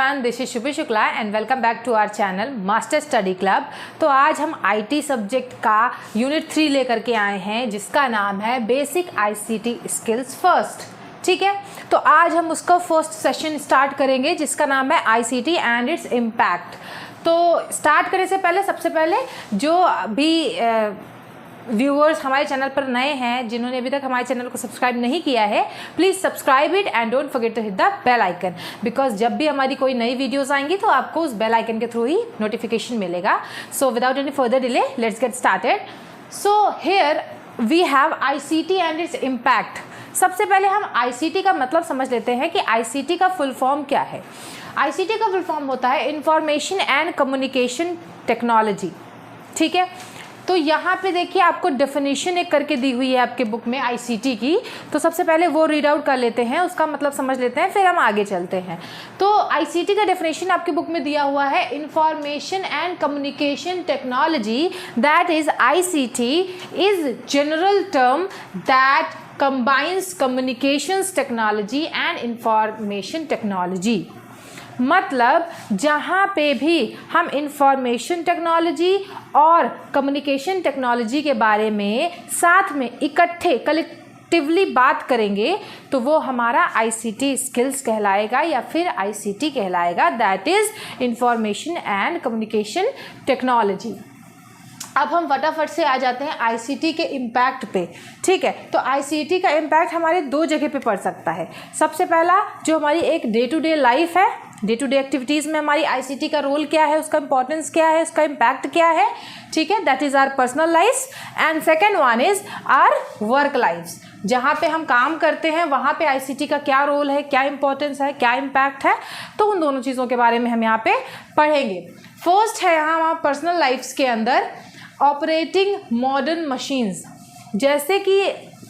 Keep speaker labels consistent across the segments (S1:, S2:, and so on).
S1: Everyone, this is Shubhi Shukla and welcome back to our channel Master Study Club. तो आज हम IT subject का unit 3 लेकर के आए हैं जिसका नाम है बेसिक आईसीटी स्किल्स फर्स्ट। ठीक है, तो आज हम उसका फर्स्ट सेशन स्टार्ट करेंगे जिसका नाम है आईसीटी एंड इट्स इम्पैक्ट। तो स्टार्ट करने से पहले सबसे पहले जो भी व्यूअर्स हमारे चैनल पर नए हैं, जिन्होंने अभी तक हमारे चैनल को सब्सक्राइब नहीं किया है, please subscribe it and don't forget to hit the bell icon, because जब भी हमारी कोई नई वीडियोस आएंगी तो आपको उस बेल आइकन के थ्रू ही नोटिफिकेशन मिलेगा। So without any further delay let's get started. So here we have ICT and its impact. सबसे पहले हम आईसीटी का मतलब समझ लेते हैं कि आईसीटी का फुल फॉर्म क्या है। आईसीटी का फुल फॉर्म होता है इंफॉर्मेशन एंड कम्युनिकेशन टेक्नोलॉजी। ठीक है, तो यहाँ पे देखिए आपको डेफिनेशन एक करके दी हुई है आपके बुक में आईसीटी की। तो सबसे पहले वो रीड आउट कर लेते हैं, उसका मतलब समझ लेते हैं, फिर हम आगे चलते हैं। तो आईसीटी का डेफिनेशन आपके बुक में दिया हुआ है, information and communication technology, that is ICT is general term that combines communications technology and information technology। मतलब जहाँ पे भी हम इंफॉर्मेशन टेक्नोलॉजी और कम्युनिकेशन टेक्नोलॉजी के बारे में साथ में इकट्ठे कलेक्टिवली बात करेंगे तो वो हमारा आईसीटी स्किल्स कहलाएगा या फिर आईसीटी कहलाएगा, that is information and communication technology. अब हम फटाफट से आ जाते हैं आईसीटी के इम्पैक्ट पे। ठीक है, तो आईसीटी का इम्पैक्ट हमारे दो जगह पे पड़ सकता है। सबसे पहला जो हमारी एक डे टू डे लाइफ है, डे टू डे एक्टिविटीज़ में हमारी आईसीटी का रोल क्या है, उसका इंपॉर्टेंस क्या है, उसका इम्पैक्ट क्या है। ठीक है, that is our personal life. And second one is our work lifes, जहाँ पे हम काम करते हैं वहाँ पे आईसीटी का क्या रोल है, क्या इंपॉर्टेंस है, क्या इम्पैक्ट है। तो उन दोनों चीज़ों के बारे में हम यहाँ पे पढ़ेंगे। फर्स्ट है यहाँ हमारा पर्सनल लाइफ्स के अंदर ऑपरेटिंग मॉडर्न मशीन्स। जैसे कि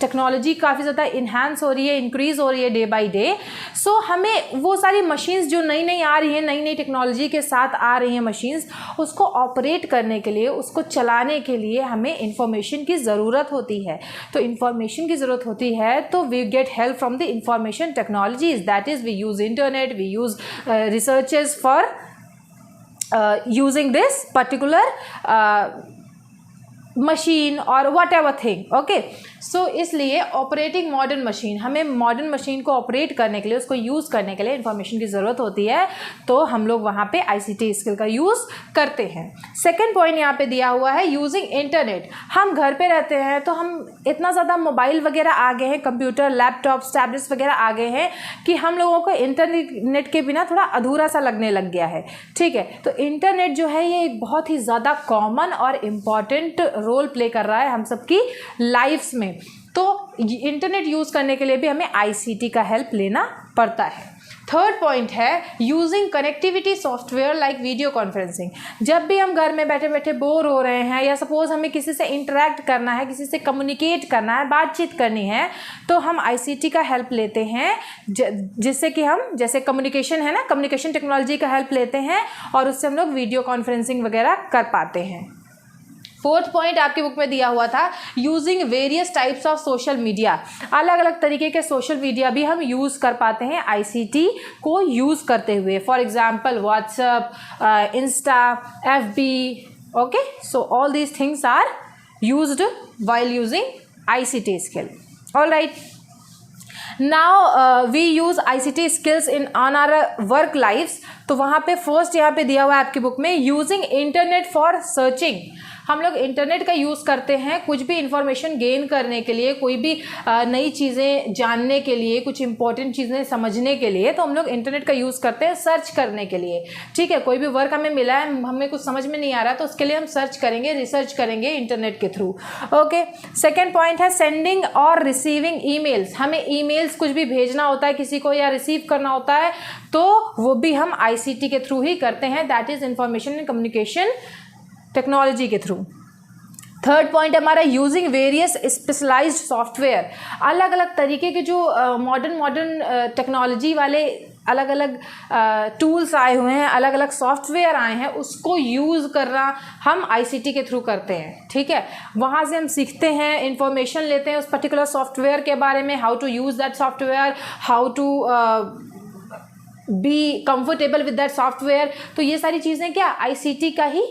S1: टेक्नोलॉजी काफ़ी ज़्यादा इन्हांस हो रही है, इंक्रीज़ हो रही है डे बाय डे। सो हमें वो सारी मशीन्स जो नई नई आ रही हैं, नई नई टेक्नोलॉजी के साथ आ रही हैं मशीन्स, उसको ऑपरेट करने के लिए, उसको चलाने के लिए हमें इंफॉर्मेशन की ज़रूरत होती है। तो इंफॉर्मेशन की ज़रूरत होती है तो we get help from the information technologies, that is we use internet, we use researches for using this particular machine और whatever thing. Okay, so इसलिए ऑपरेटिंग मॉडर्न मशीन, हमें मॉडर्न मशीन को operate करने के लिए, उसको use करने के लिए इंफॉर्मेशन की ज़रूरत होती है, तो हम लोग वहाँ पे आईसीटी स्किल का यूज़ करते हैं। सेकंड पॉइंट यहाँ पे दिया हुआ है यूजिंग इंटरनेट। हम घर पे रहते हैं तो हम इतना ज़्यादा मोबाइल वगैरह आ गए हैं, कंप्यूटर, लैपटॉप्स, टैबलेट्स वगैरह आ गए हैं कि हम लोगों को इंटरनेट के बिना थोड़ा अधूरा सा लगने लग गया है। ठीक है, तो इंटरनेट जो है ये एक बहुत ही ज़्यादा कॉमन और इम्पॉर्टेंट रोल प्ले कर रहा है हम सबकी लाइफ्स में। तो इंटरनेट यूज़ करने के लिए भी हमें आईसीटी का हेल्प लेना पड़ता है। थर्ड पॉइंट है using connectivity software like video conferencing. जब भी हम घर में बैठे बैठे बोर हो रहे हैं या सपोज हमें किसी से इंटरेक्ट करना है, किसी से कम्युनिकेट करना है, बातचीत करनी है, तो हम आईसीटी का हेल्प लेते हैं, जिससे कि हम, जैसे कम्युनिकेशन है ना, कम्युनिकेशन टेक्नोलॉजी का हेल्प लेते हैं और उससे हम लोग वीडियो कॉन्फ्रेंसिंग वगैरह कर पाते हैं। फोर्थ पॉइंट आपकी बुक में दिया हुआ था using various types of social media. अलग अलग तरीके के सोशल मीडिया भी हम यूज़ कर पाते हैं आईसीटी को यूज़ करते हुए। For example WhatsApp, Insta, FB. Okay, so all these things are used while using ICT skill. All right, now we use ICT skills in on our work lifes. तो वहाँ पे first यहाँ पे दिया हुआ है आपकी बुक में यूजिंग इंटरनेट फॉर सर्चिंग। हम लोग इंटरनेट का यूज़ करते हैं कुछ भी इंफॉर्मेशन गेन करने के लिए, कोई भी नई चीज़ें जानने के लिए, कुछ इंपॉर्टेंट चीज़ें समझने के लिए, तो हम लोग इंटरनेट का यूज़ करते हैं सर्च करने के लिए। ठीक है, कोई भी वर्क हमें मिला है, हमें कुछ समझ में नहीं आ रहा तो उसके लिए हम सर्च करेंगे, रिसर्च करेंगे इंटरनेट के थ्रू। ओके, सेकेंड पॉइंट है सेंडिंग और रिसीविंग ईमेल्स। हमें ईमेल्स कुछ भी भेजना होता है किसी को या रिसीव करना होता है तो वो भी हम आईसीटी के थ्रू ही करते हैं, that is information and communication technology के थ्रू। थर्ड पॉइंट हमारा यूजिंग वेरियस स्पेशलाइज्ड सॉफ्टवेयर। अलग अलग तरीके के जो मॉडर्न टेक्नोलॉजी वाले अलग अलग टूल्स आए हुए हैं, अलग अलग सॉफ्टवेयर आए हैं, उसको यूज़ करना हम आईसीटी के थ्रू करते हैं। ठीक है, वहाँ से हम सीखते हैं, इंफॉर्मेशन लेते हैं उस पर्टिकुलर सॉफ्टवेयर के बारे में, how to use that software, how to be comfortable with that software. तो ये सारी चीज़ें क्या आईसीटी का ही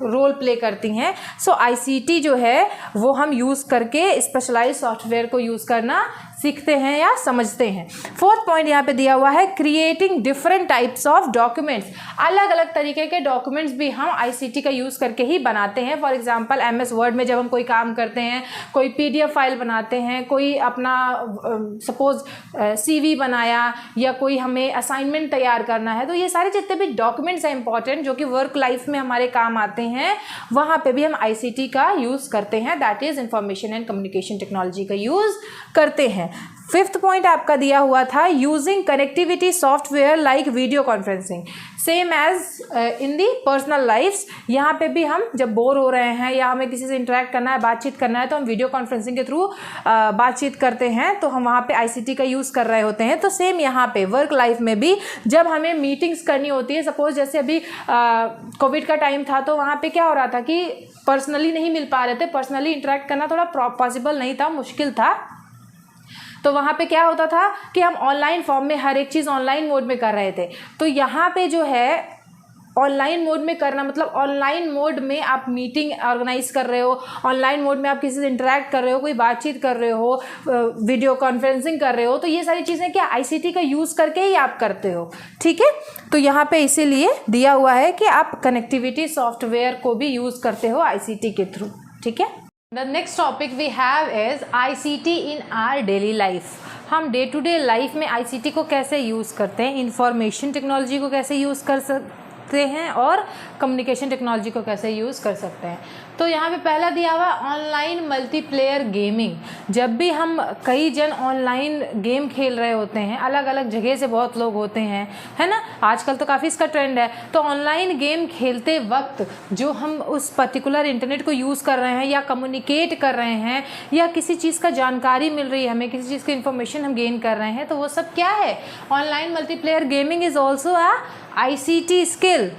S1: रोल प्ले करती हैं। सो आईसीटी जो है वो हम यूज़ करके स्पेशलाइज सॉफ्टवेयर को यूज़ करना सीखते हैं या समझते हैं। फोर्थ पॉइंट यहाँ पे दिया हुआ है creating different types of documents. अलग अलग तरीके के डॉक्यूमेंट्स भी हम आईसीटी का यूज़ करके ही बनाते हैं। फॉर एग्जांपल एमएस वर्ड में जब हम कोई काम करते हैं, कोई पीडीएफ फाइल बनाते हैं, कोई अपना सपोज सीवी बनाया या कोई हमें असाइनमेंट तैयार करना है, तो ये सारे जितने भी डॉक्यूमेंट्स हैं इंपॉर्टेंट जो कि वर्क लाइफ में हमारे काम आते हैं, वहाँ पे भी हम आईसीटी का यूज़ करते हैं, that is information and communication technology का यूज़ करते हैं। फिफ्थ पॉइंट आपका दिया हुआ था using connectivity software like video conferencing, same as in the personal lifes. यहाँ पे भी हम जब बोर हो रहे हैं या हमें किसी से इंटरेक्ट करना है, बातचीत करना है, तो हम वीडियो कॉन्फ्रेंसिंग के थ्रू बातचीत करते हैं, तो हम वहाँ पे आईसीटी का यूज़ कर रहे होते हैं। तो सेम यहाँ पे वर्क लाइफ में भी जब हमें मीटिंग्स करनी होती है, सपोज जैसे अभी कोविड का टाइम था, तो वहाँ पे क्या हो रहा था कि पर्सनली नहीं मिल पा रहे थे, पर्सनली इंटरेक्ट करना थोड़ा पॉसिबल नहीं था, मुश्किल था। तो वहाँ पे क्या होता था कि हम ऑनलाइन फॉर्म में हर एक चीज़ ऑनलाइन मोड में कर रहे थे। तो यहाँ पे जो है ऑनलाइन मोड में करना मतलब ऑनलाइन मोड में आप मीटिंग ऑर्गेनाइज कर रहे हो, ऑनलाइन मोड में आप किसी से इंटरेक्ट कर रहे हो, कोई बातचीत कर रहे हो, वीडियो कॉन्फ्रेंसिंग कर रहे हो, तो ये सारी चीज़ें क्या आईसीटी का यूज़ करके ही आप करते हो। ठीक है, तो यहाँ पे इसीलिए दिया हुआ है कि आप कनेक्टिविटी सॉफ्टवेयर को भी यूज़ करते हो आईसीटी के थ्रू। ठीक है, the next topic we have is ICT in our daily life. हम डे टू डे लाइफ में आईसीटी को कैसे यूज़ करते हैं, इंफॉर्मेशन टेक्नोलॉजी को कैसे यूज़ कर सकते हैं और कम्युनिकेशन टेक्नोलॉजी को कैसे यूज़ कर सकते हैं। तो यहाँ पे पहला दिया हुआ ऑनलाइन मल्टीप्लेयर गेमिंग। जब भी हम कई जन ऑनलाइन गेम खेल रहे होते हैं, अलग अलग जगह से बहुत लोग होते हैं, है ना, आजकल तो काफ़ी इसका ट्रेंड है। तो ऑनलाइन गेम खेलते वक्त जो हम उस पर्टिकुलर इंटरनेट को यूज़ कर रहे हैं या कम्युनिकेट कर रहे हैं या किसी चीज़ का जानकारी मिल रही है हमें, किसी चीज़ की इंफॉर्मेशन हम गेन कर रहे हैं, तो वो सब क्या है, online multiplayer gaming is also a ICT skill.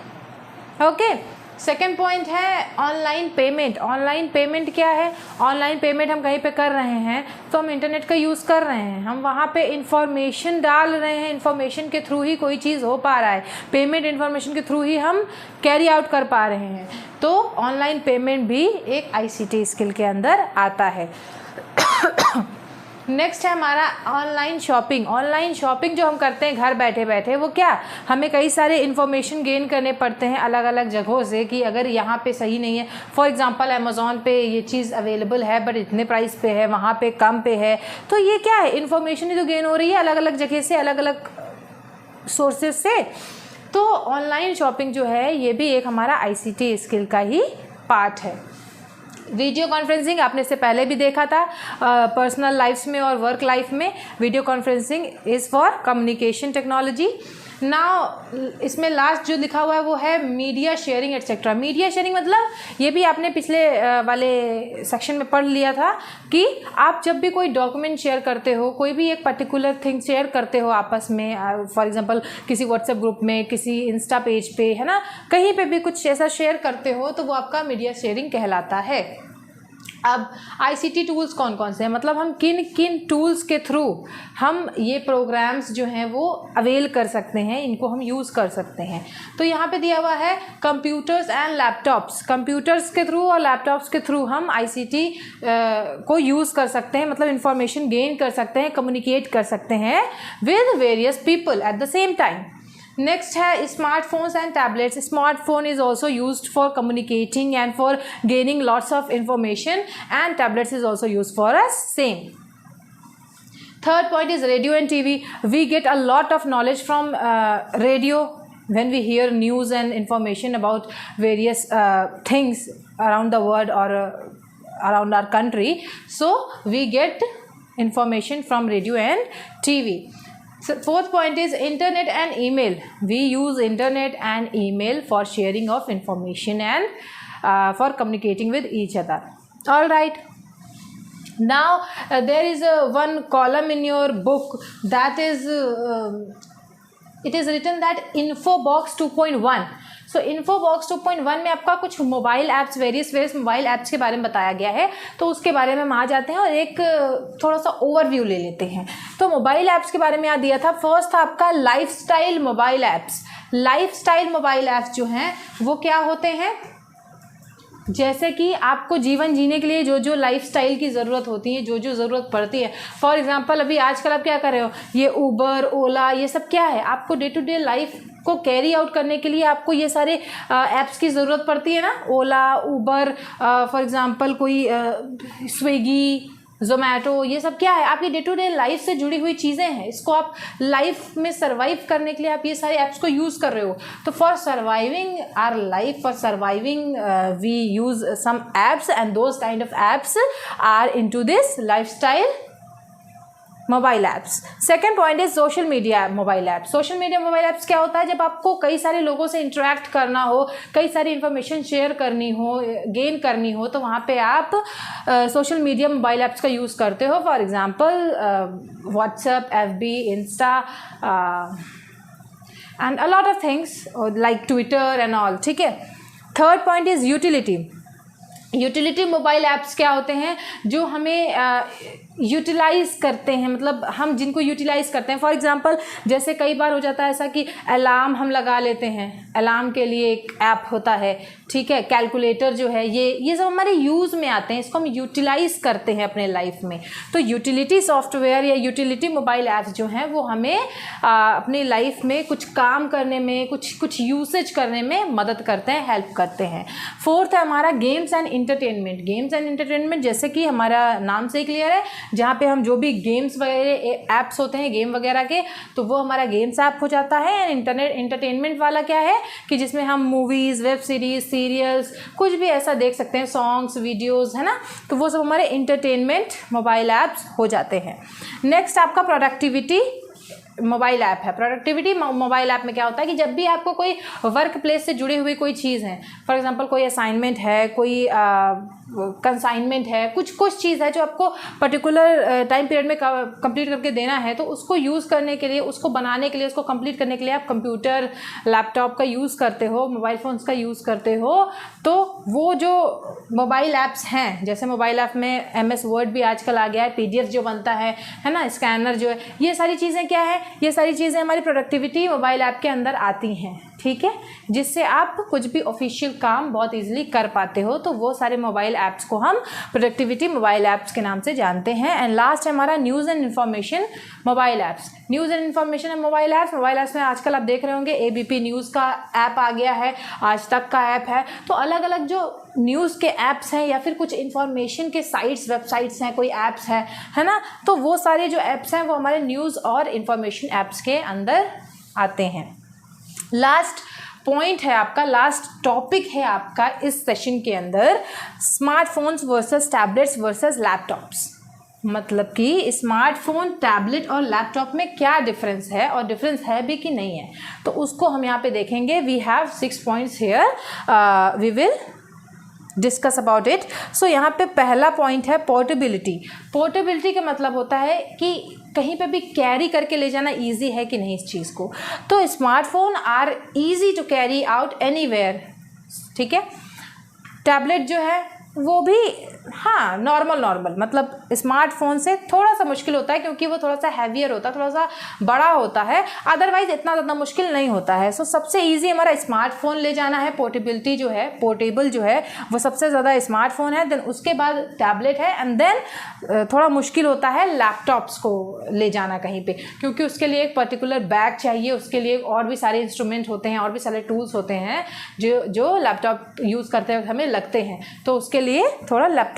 S1: Okay, second point है ऑनलाइन पेमेंट। ऑनलाइन पेमेंट क्या है, ऑनलाइन पेमेंट हम कहीं पे कर रहे हैं तो हम इंटरनेट का यूज़ कर रहे हैं, हम वहाँ पे इंफॉर्मेशन डाल रहे हैं, इंफॉर्मेशन के थ्रू ही कोई चीज़ हो पा रहा है, पेमेंट इंफॉर्मेशन के थ्रू ही हम कैरी आउट कर पा रहे हैं। तो ऑनलाइन पेमेंट भी एक आईसीटी स्किल के अंदर आता है। नेक्स्ट है हमारा ऑनलाइन शॉपिंग। ऑनलाइन शॉपिंग जो हम करते हैं घर बैठे बैठे, वो क्या, हमें कई सारे इन्फॉर्मेशन गेन करने पड़ते हैं अलग अलग जगहों से कि अगर यहाँ पे सही नहीं है, फॉर एग्जांपल अमेज़ॉन पे ये चीज़ अवेलेबल है बट इतने प्राइस पे है, वहाँ पे कम पे है, तो ये क्या है, इन्फॉर्मेशन जो गेन हो रही है अलग अलग जगह से, अलग अलग सोर्सेज से। तो ऑनलाइन शॉपिंग जो है ये भी एक हमारा आईसीटी स्किल का ही पार्ट है। वीडियो कॉन्फ्रेंसिंग आपने इससे पहले भी देखा था, पर्सनल लाइफ्स में और वर्क लाइफ में video conferencing is for communication technology. Now इसमें लास्ट जो लिखा हुआ है वो है media sharing etcetera. Media sharing मतलब ये भी आपने पिछले वाले सेक्शन में पढ़ लिया था कि आप जब भी कोई डॉक्यूमेंट शेयर करते हो, कोई भी एक पर्टिकुलर थिंग शेयर करते हो आपस में, फॉर एग्जांपल किसी व्हाट्सएप ग्रुप में, किसी इंस्टा पेज पे, है ना, कहीं पे भी कुछ ऐसा शेयर करते हो तो वो आपका मीडिया शेयरिंग कहलाता है। अब आईसीटी टूल्स कौन कौन से हैं, मतलब हम किन किन टूल्स के थ्रू हम ये प्रोग्राम्स जो हैं वो अवेल कर सकते हैं, इनको हम यूज़ कर सकते हैं। तो यहाँ पे दिया हुआ है कंप्यूटर्स एंड लैपटॉप्स। कंप्यूटर्स के थ्रू और लैपटॉप्स के थ्रू हम आईसीटी को यूज़ कर सकते हैं, मतलब इंफॉर्मेशन गेन कर सकते हैं, कम्युनिकेट कर सकते हैं with various people at the same time. Next है smartphones and tablets. Smartphone is also used for communicating and for gaining lots of information, and tablets is also used for a same. Third point is radio and TV. We get a lot of knowledge from radio when we hear news and information about various things around the world or around our country. So we get information from radio and TV. So fourth point is internet and email. We use internet and email for sharing of information and for communicating with each other. All right. Now there is one column in your book that is it is written that info box 2.1. सो इन्फोबॉक्स 2.1 में आपका कुछ mobile apps, various mobile apps के बारे में बताया गया है, तो उसके बारे में हम आ जाते हैं और एक थोड़ा सा ओवरव्यू ले लेते हैं। तो मोबाइल ऐप्स के बारे में याद दिया था, फर्स्ट था आपका lifestyle mobile apps. Lifestyle mobile apps जो हैं वो क्या होते हैं, जैसे कि आपको जीवन जीने के लिए जो जो लाइफस्टाइल की ज़रूरत होती है, जो जो ज़रूरत पड़ती है, फॉर एग्जांपल अभी आजकल आप क्या कर रहे हो, ये उबर, ओला, ये सब क्या है, आपको डे टू डे लाइफ को कैरी आउट करने के लिए आपको ये सारे ऐप्स की ज़रूरत पड़ती है ना। ओला, उबर, फॉर एग्जांपल कोई स्विगी, ज़ोमैटो, ये सब क्या है, आपकी डे टू डे लाइफ से जुड़ी हुई चीज़ें हैं। इसको आप लाइफ में सर्वाइव करने के लिए आप ये सारे ऐप्स को यूज़ कर रहे हो। तो for surviving our life, for surviving we use some apps and those kind of apps are into this lifestyle mobile apps. Second point is social media mobile apps. Social media mobile apps क्या होता है, जब आपको कई सारे लोगों से interact करना हो, कई सारी इंफॉर्मेशन शेयर करनी हो, गेन करनी हो, तो वहाँ पे आप सोशल मीडिया मोबाइल ऐप्स का यूज़ करते हो। For example WhatsApp, FB, Insta and a lot of things like Twitter and all, ठीक है। Third point is utility. Utility mobile apps क्या होते हैं, जो हमें यूटिलाइज करते हैं, मतलब हम जिनको यूटिलाइज करते हैं। फॉर एग्जांपल जैसे कई बार हो जाता है ऐसा कि अलार्म हम लगा लेते हैं, अलार्म के लिए एक ऐप होता है, ठीक है। कैलकुलेटर जो है, ये सब हमारे यूज़ में आते हैं, इसको हम यूटिलाइज करते हैं अपने लाइफ में। तो यूटिलिटी सॉफ्टवेयर या यूटिलिटी मोबाइल ऐप्स जो हैं वो हमें अपनी लाइफ में कुछ काम करने में, कुछ यूसेज करने में मदद करते हैं, हेल्प करते हैं। फोर्थ है हमारा games and entertainment. Games and entertainment जैसे कि हमारा नाम से ही क्लियर है, जहाँ पे हम जो भी गेम्स वगैरह ऐप्स होते हैं गेम वगैरह के, तो वो हमारा गेम्स ऐप हो जाता है। एंड इंटरटेनमेंट वाला क्या है कि जिसमें हम मूवीज़, वेब सीरीज़, कुछ भी ऐसा देख सकते हैं, सॉन्ग्स, वीडियोज़, है ना, तो वो सब हमारे इंटरटेनमेंट मोबाइल ऐप्स हो जाते हैं। नेक्स्ट आपका प्रोडक्टिविटी मोबाइल ऐप है। प्रोडक्टिविटी मोबाइल ऐप में क्या होता है कि जब भी आपको कोई वर्क प्लेस से जुड़ी हुई कोई चीज़ है, फॉर एग्जांपल कोई असाइनमेंट है, कोई कंसाइनमेंट है, कुछ चीज़ है जो आपको पर्टिकुलर टाइम पीरियड में कंप्लीट करके देना है, तो उसको यूज़ करने के लिए, उसको बनाने के लिए, उसको कंप्लीट करने के लिए आप कंप्यूटर, लैपटॉप का यूज़ करते हो, मोबाइल फ़ोन्स का यूज़ करते हो। तो वो जो मोबाइल ऐप्स हैं, जैसे मोबाइल ऐप में MS वर्ड भी आजकल आ गया है, PDF जो बनता है ना, स्कैनर जो है, ये सारी चीज़ें क्या है, ये सारी चीज़ें हमारी प्रोडक्टिविटी मोबाइल ऐप के अंदर आती हैं, ठीक है, जिससे आप कुछ भी ऑफिशियल काम बहुत इजीली कर पाते हो। तो वो सारे मोबाइल ऐप्स को हम प्रोडक्टिविटी मोबाइल ऐप्स के नाम से जानते हैं। एंड लास्ट है हमारा news and information mobile apps. News and information and mobile apps में आजकल आप देख रहे होंगे ABP न्यूज़ का ऐप आ गया है, आज तक का ऐप है। तो अलग अलग जो न्यूज़ के ऐप्स हैं या फिर कुछ इन्फॉर्मेशन के साइट्स, वेबसाइट्स हैं, कोई ऐप्स है ना, तो वो सारे जो ऐप्स हैं वो हमारे न्यूज़ और इन्फॉर्मेशन ऐप्स के अंदर आते हैं। लास्ट पॉइंट है आपका, लास्ट टॉपिक है आपका इस सेशन के अंदर, smartphones versus tablets versus laptops. मतलब कि स्मार्टफोन, टैबलेट और लैपटॉप में क्या डिफरेंस है और डिफरेंस है भी कि नहीं है, तो उसको हम यहाँ पे देखेंगे। We have 6 points here, we will discuss about it. So यहाँ पे पहला पॉइंट है पोर्टेबिलिटी। पोर्टेबिलिटी का मतलब होता है कि कहीं पे भी कैरी करके ले जाना इजी है कि नहीं इस चीज़ को। तो smartphone are easy to carry out anywhere, ठीक है। टैबलेट जो है वो भी हाँ नॉर्मल, मतलब स्मार्टफोन से थोड़ा सा मुश्किल होता है क्योंकि वो थोड़ा सा हैवियर होता है, थोड़ा सा बड़ा होता है, अदरवाइज इतना ज़्यादा मुश्किल नहीं होता है। सो सबसे इजी हमारा स्मार्टफोन ले जाना है। पोर्टेबिलिटी जो है, पोर्टेबल जो है वो सबसे ज़्यादा स्मार्टफोन है, देन उसके बाद टैबलेट है, एंड देन थोड़ा मुश्किल होता है लैपटॉप्स को ले जाना कहीं पर, क्योंकि उसके लिए एक पर्टिकुलर बैग चाहिए, उसके लिए और भी सारे इंस्ट्रूमेंट होते हैं, और भी सारे टूल्स होते हैं जो लैपटॉप यूज़ करते वक्त हमें लगते हैं, तो उसके लिए थोड़ा लैपटॉप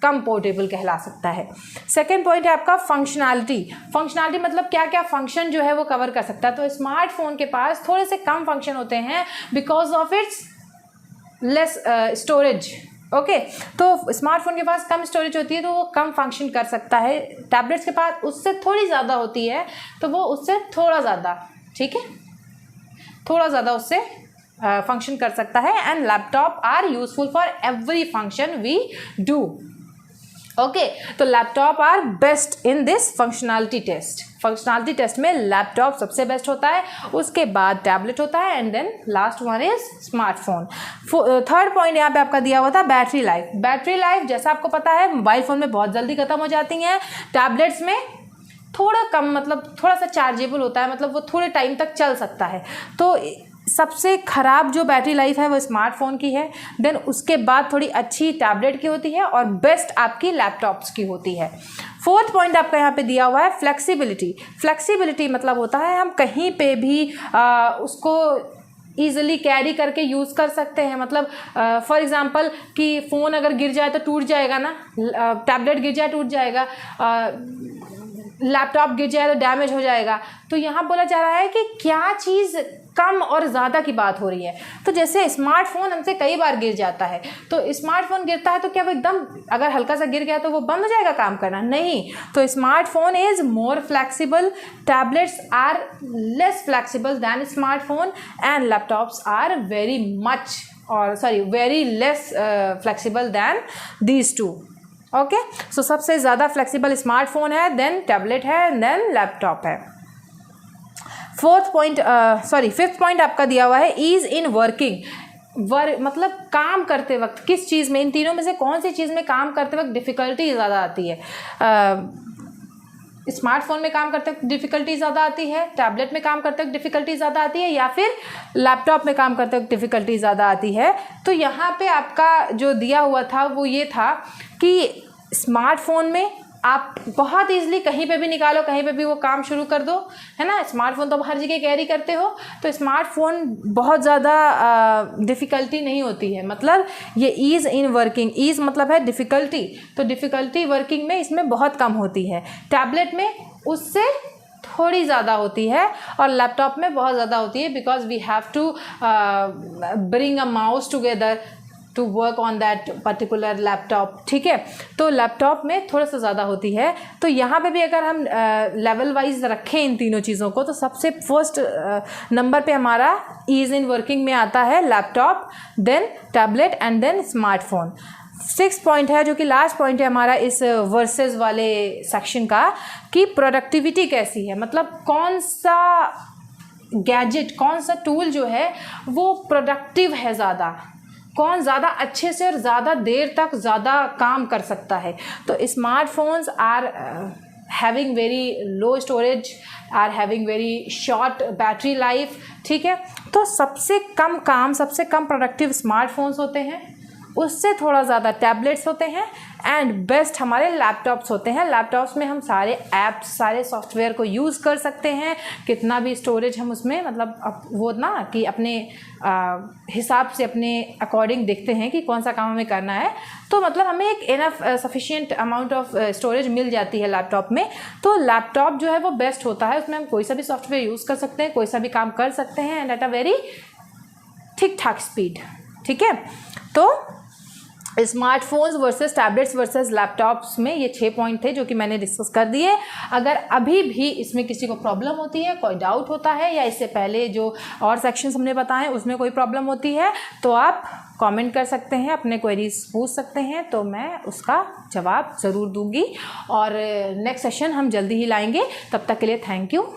S1: कम पोर्टेबल कहला सकता है। सेकेंड पॉइंट है आपका फंक्शनैलिटी मतलब क्या क्या फंक्शन जो है वो कवर कर सकता है। तो स्मार्टफोन के पास थोड़े से कम फंक्शन होते हैं because of its less storage, okay. तो स्मार्टफोन के पास कम स्टोरेज होती है तो वो कम फंक्शन कर सकता है। टैबलेट्स के पास उससे थोड़ी ज़्यादा होती है तो वो उससे थोड़ा ज़्यादा, ठीक है, थोड़ा ज़्यादा उससे फंक्शन कर सकता है। And laptop are useful for every function we do. Okay तो laptop are best in this functionality test. Functionality test में लैपटॉप सबसे बेस्ट होता है, उसके बाद टैबलेट होता है, and then last one is smartphone. Third point यहाँ पे आपका दिया हुआ था बैटरी लाइफ। बैटरी लाइफ जैसा आपको पता है मोबाइल फ़ोन में बहुत जल्दी ख़त्म हो जाती हैं, टैबलेट्स में थोड़ा कम, मतलब थोड़ा सा चार्जेबल होता है, मतलब वो थोड़े टाइम तक चल सकता है। तो सबसे ख़राब जो बैटरी लाइफ है वो स्मार्टफोन की है, देन उसके बाद थोड़ी अच्छी टैबलेट की होती है, और बेस्ट आपकी लैपटॉप्स की होती है। फोर्थ पॉइंट आपका यहाँ पे दिया हुआ है फ्लेक्सिबिलिटी। फ्लेक्सिबिलिटी मतलब होता है हम कहीं पे भी उसको ईज़िली कैरी करके यूज़ कर सकते हैं। मतलब फॉर एग्ज़ाम्पल कि फ़ोन अगर गिर जाए तो टूट जाएगा ना, टैबलेट गिर जाए टूट जाएगा, लैपटॉप गिर जाए तो डैमेज हो जाएगा। तो यहाँ बोला जा रहा है कि क्या चीज़ कम और ज़्यादा की बात हो रही है। तो जैसे स्मार्टफोन हमसे कई बार गिर जाता है, तो स्मार्टफोन गिरता है तो क्या वो एकदम अगर हल्का सा गिर गया तो वो बंद हो जाएगा काम करना? नहीं। तो smartphone is more flexible, tablets are less flexible than smartphone, and laptops are very less flexible than these two. Okay so सबसे ज़्यादा फ्लेक्सिबल स्मार्टफोन है, देन टैबलेट है, देन लैपटॉप है। फिफ्थ पॉइंट आपका दिया हुआ है ईज इन वर्किंग। मतलब काम करते वक्त किस चीज़ में, इन तीनों में से कौन सी चीज़ में काम करते वक्त डिफ़िकल्टी ज़्यादा आती है? स्मार्टफोन में काम करते वक्त डिफ़िकल्टी ज़्यादा आती है, टैबलेट में काम करते वक्त डिफ़िकल्टी ज़्यादा आती है, या फिर लैपटॉप में काम करते वक्त डिफ़िकल्टी ज़्यादा आती है? तो यहाँ पे आपका जो दिया हुआ था वो ये था कि स्मार्टफोन में आप बहुत ईजिली कहीं पे भी निकालो, कहीं पे भी वो काम शुरू कर दो, है ना। स्मार्टफोन तो आप हर जगह कैरी करते हो, तो स्मार्टफोन बहुत ज़्यादा डिफ़िकल्टी नहीं होती है। मतलब ये ईज़ इन वर्किंग, ईज़ मतलब है डिफ़िकल्टी, तो डिफ़िकल्टी वर्किंग में इसमें बहुत कम होती है। टैबलेट में उससे थोड़ी ज़्यादा होती है, और लैपटॉप में बहुत ज़्यादा होती है, because we have to bring a mouse together to work on that particular laptop. ठीक है, तो लैपटॉप में थोड़ा सा ज़्यादा होती है। तो यहाँ पे भी अगर हम लेवल वाइज रखें इन तीनों चीज़ों को, तो सबसे फर्स्ट नंबर पे हमारा ईज इन वर्किंग में आता है laptop, then tablet, and then smartphone. 6 point है जो कि लास्ट पॉइंट है हमारा इस वर्सेस वाले सेक्शन का, कि प्रोडक्टिविटी कैसी है। मतलब कौन सा गैजेट, कौन सा टूल जो है वो प्रोडक्टिव है ज़्यादा, कौन ज़्यादा अच्छे से और ज़्यादा देर तक ज़्यादा काम कर सकता है। तो smartphones are having very low storage, are having very short battery life. ठीक है, तो सबसे कम काम, सबसे कम प्रोडक्टिव स्मार्टफोन्स होते हैं, उससे थोड़ा ज़्यादा टैबलेट्स होते हैं, एंड बेस्ट हमारे लैपटॉप्स होते हैं। लैपटॉप्स में हम सारे ऐप्स, सारे सॉफ्टवेयर को यूज़ कर सकते हैं, कितना भी स्टोरेज हम उसमें, मतलब वो ना कि अपने हिसाब से, अपने अकॉर्डिंग देखते हैं कि कौन सा काम हमें करना है। तो मतलब हमें एक enough sufficient amount of storage मिल जाती है लैपटॉप में। तो लैपटॉप जो है वो बेस्ट होता है, उसमें हम कोई सा भी सॉफ्टवेयर यूज़ कर सकते हैं, कोई सा भी काम कर सकते हैं, एंड एट अ वेरी ठीक ठाक स्पीड। ठीक है, तो smartphones versus tablets versus laptops में ये 6 पॉइंट थे जो कि मैंने डिस्कस कर दिए। अगर अभी भी इसमें किसी को प्रॉब्लम होती है, कोई डाउट होता है, या इससे पहले जो और सेक्शंस हमने बताए उसमें कोई प्रॉब्लम होती है, तो आप कमेंट कर सकते हैं, अपने क्वेरीज पूछ सकते हैं, तो मैं उसका जवाब ज़रूर दूंगी। और नेक्स्ट सेशन हम जल्दी ही लाएंगे। तब तक के लिए थैंक यू।